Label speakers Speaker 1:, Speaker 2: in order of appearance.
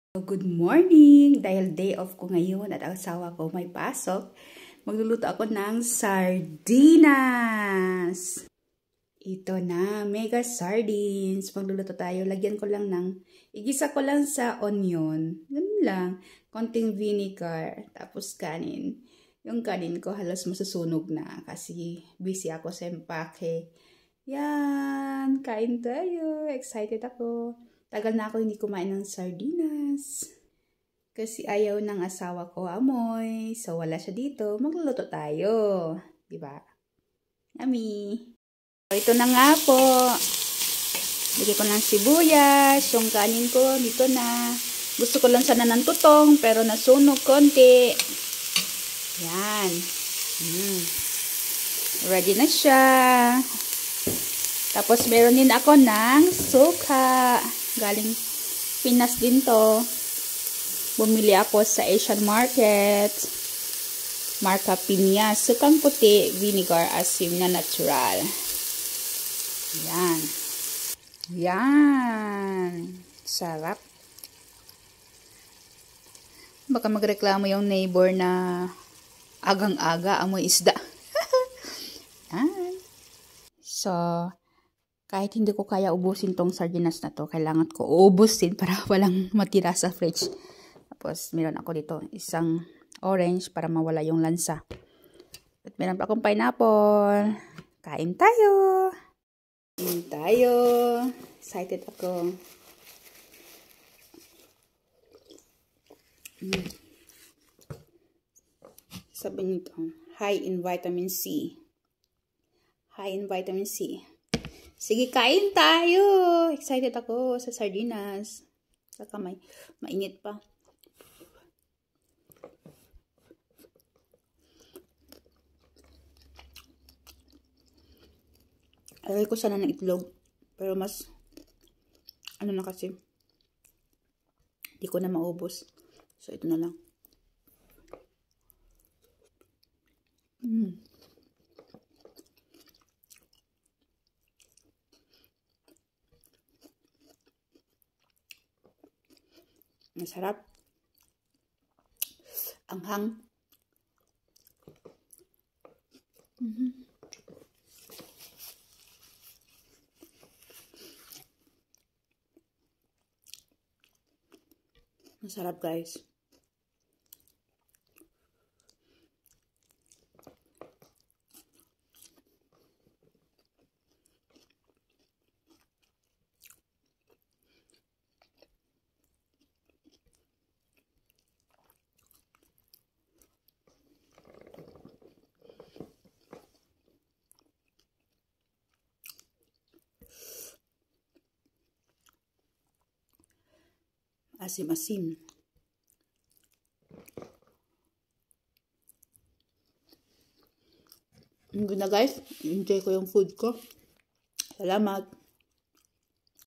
Speaker 1: Good morning! Dahil day off ko ngayon at ang asawa ko may pasok, magluluto ako ng sardinas! Ito na, mega sardines. Magluluto tayo. Lagyan ko lang igisa ko lang sa onion. Ganun lang. Konting vinegar. Tapos kanin. Yung kanin ko halos masusunog na kasi busy ako sa empake. Yan! Kain tayo! Excited ako! Tagal na ako hindi kumain ng sardinas. Kasi ayaw ng asawa ko amoy. So, wala siya dito. Magluluto tayo. Diba? Yummy! Ito na nga po. Bigay ko ng sibuyas. Yung kanin ko, dito na. Gusto ko lang sana ng tutong, pero nasunog konti. Yan. Ready na siya. Tapos, meron din ako ng suka. Galing Pinas din to. Bumili ako sa Asian market. Marka Piña. Sukang puti, vinegar, asim na natural. Yan. Yan. Sarap. Baka magreklamo yung neighbor na agang-aga amoy isda. Yan. So, kahit hindi ko kaya ubusin tong sardinas na to, kailangan ko ubusin para walang matira sa fridge. Tapos, meron ako dito isang orange para mawala yung lansa. At meron pa akong pineapple. Kain tayo! Kain tayo! Excited ako. Sabi nito, high in vitamin C. High in vitamin C. Sige, kain tayo! Excited ako sa sardinas. Saka mainit pa. Alay ko sana ng itlog. Pero mas, ano na kasi, hindi ko na maubos. So, ito na lang. Masarap. Anghang. Masarap, guys. Asim-asim. Yun na guys. Enjoy ko yung food ko. Salamat.